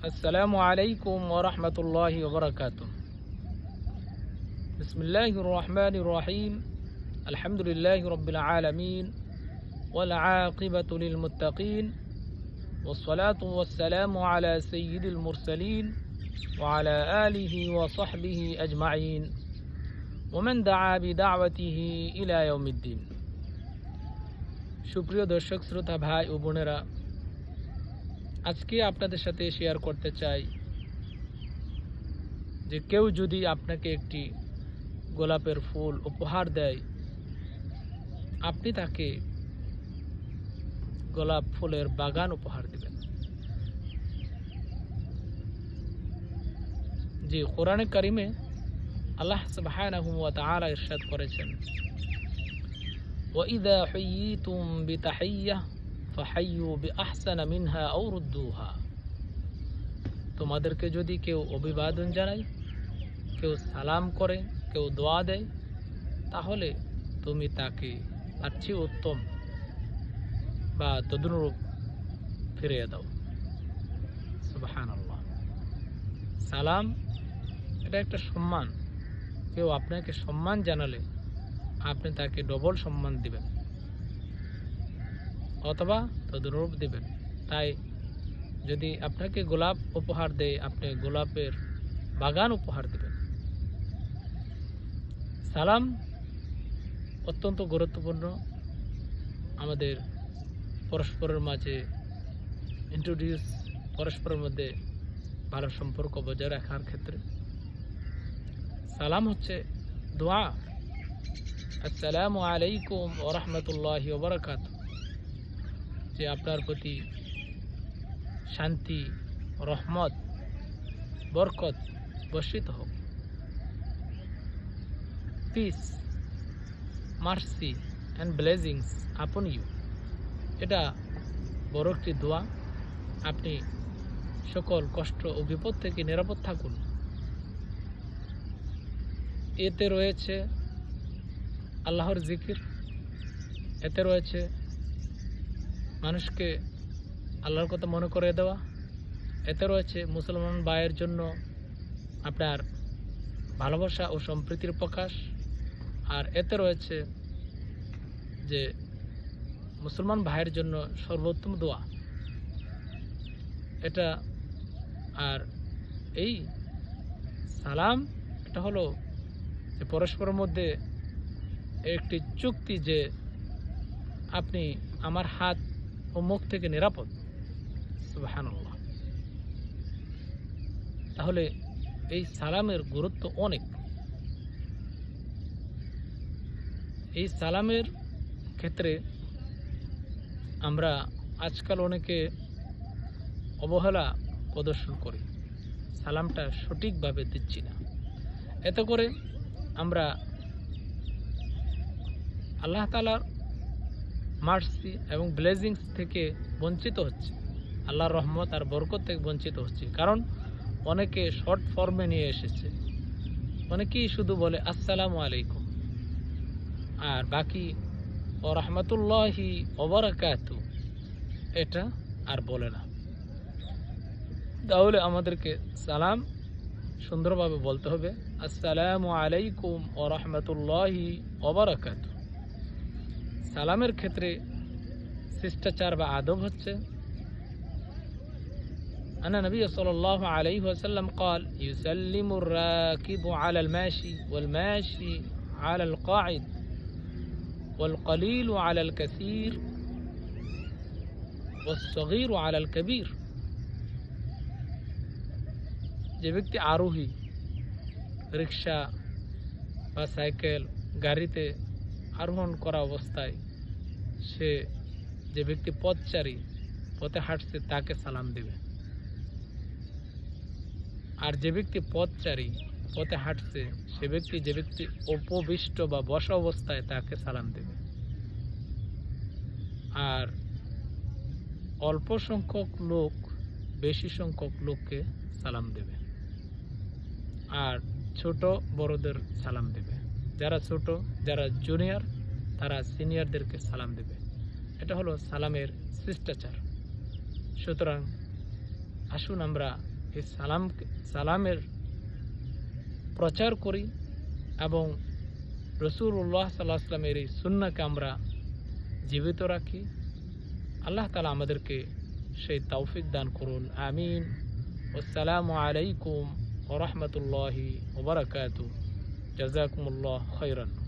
السلام عليكم ورحمة الله وبركاته. بسم الله الرحمن الرحيم. الحمد لله رب العالمين والعاقبة للمتقين والصلاة والسلام على سيد المرسلين وعلى آله وصحبه أجمعين ومن دعا بدعوته إلى يوم الدين. সুপ্রিয় দর্শক শ্রোতা ভাই ও বোনেরা, আজকে আপনাদের সাথে শেয়ার করতে চাই যে কেউ যদি আপনাকে একটি গোলাপের ফুল উপহার দেয়, আপনি তাকে গোলাপ ফুলের বাগান উপহার দিবেন। জি, কোরআনে কারিমে আল্লাহ সুবহানাহু ওয়া তাআলা ইরশাদ করেছেন, وَإِذَا حُيِّيتُمْ بِتَحِيَّةٍ فَحَيُّوا بِأَحْسَنَ مِنْهَا أَوْ رُدُّوهَا। তোমাদেরকে যদি কেউ অভিবাদন জানায়, কেউ সালাম করে, কেউ দোয়া দেয়, তাহলে তুমি তাকে তার চেয়ে উত্তম বা তদনুরূপ ফিরিয়ে দাও। সুবহানাল্লাহ। সালাম এটা একটা সম্মান। কেউ আপনাকে সম্মান জানালে আপনি তাকে ডবল সম্মান দিবেন অথবা তদনুরূপ দিবেন। তাই যদি আপনাকে গোলাপ উপহার দেয়, আপনি গোলাপের বাগান উপহার দিবেন। সালাম অত্যন্ত গুরুত্বপূর্ণ আমাদের পরস্পরের মাঝে পরস্পরের মধ্যে ভালো সম্পর্ক বজায় রাখার ক্ষেত্রে। সালাম হচ্ছে দোয়া। আসসালামু আলাইকুম ওয়া রাহমাতুল্লাহি ওয়া বারাকাতুহু, যে আপনার প্রতি শান্তি, রহমত, বরকত বর্ষিত হোক। Peace, mercy and blessings upon you. এটা বড় একটি দোয়া। আপনি সকল কষ্ট ও বিপদ থেকে নিরাপদ থাকুন। এতে রয়েছে আল্লাহর জিকির, এতে রয়েছে মানুষকে আল্লাহর কথা মনে করে দেওয়া, এতে রয়েছে মুসলমান ভাইয়ের জন্য আপনার ভালোবাসা ও সম্প্রীতির প্রকাশ, আর এতে রয়েছে যে মুসলমান ভাইয়ের জন্য সর্বোত্তম দোয়া এটা। আর এই সালাম এটা হলো যে পরস্পরের মধ্যে একটি চুক্তি যে আপনি আমার হাত ও মুখ থেকে নিরাপদ। সুবহানাল্লাহ। তাহলে এই সালামের গুরুত্ব অনেক। এই সালামের ক্ষেত্রে আমরা আজকাল অনেকে অবহেলা প্রদর্শন করি, সালামটা সঠিকভাবে দিচ্ছি না। এতে করে আমরা আল্লাহ তাআলার মার্সি এবং ব্লেসিংস থেকে বঞ্চিত হচ্ছে, আল্লাহর রহমত আর বরকত থেকে বঞ্চিত হচ্ছে। কারণ অনেকে শর্ট ফর্মে নিয়ে এসেছে, অনেকেই শুধু বলে আসসালামু আলাইকুম, আর বাকি ও রাহমাতুল্লাহি ওয়া বারাকাতুহু এটা আর বলে না। তাহলে আমাদেরকে সালাম সুন্দরভাবে বলতে হবে, আসসালামু আলাইকুম ওয়া রাহমাতুল্লাহি ওয়া বারাকাতুহু। সালামের ক্ষেত্রে শিষ্টাচার বা আদব হচ্ছে, আনা নবী সাল্লাল্লাহু আলাইহি ওয়াসাল্লাম قال يسلم الراكب على الماشي والماشي على القاعد والقليل على الكثير والصغير على الكبير। যে ব্যক্তি আরোহী রিক্সা বা সাইকেল গাড়িতে আরোহণ করা অবস্থায় সে যে ব্যক্তি পথচারী, পথে হাঁটছে, তাকে সালাম দেবে। আর যে ব্যক্তি পথচারী, পথে হাঁটছে, যে ব্যক্তি উপবিষ্ট বা বসা অবস্থায়, তাকে সালাম দেবে। আর অল্প সংখ্যক লোক বেশি সংখ্যক লোককে সালাম দেবে। আর ছোট বড়দের সালাম দেবে। যারা ছোট, যারা জুনিয়র, তারা সিনিয়রদেরকে সালাম দেবে। এটা হলো সালামের শিষ্টাচার। সুতরাং আসুন আমরা এই সালামের প্রচার করি এবং রাসূলুল্লাহ সাল্লাল্লাহু আলাইহি ওয়াসাল্লামের এই সুন্নাহকে আমরা জীবিত রাখি। আল্লাহ তাআলা আমাদেরকে সেই তৌফিক দান করুন, আমিন। আসসালামু আলাইকুম ওয়া রাহমাতুল্লাহি ওয়া বারাকাতুহু। জাযাকুমুল্লাহ খাইরান।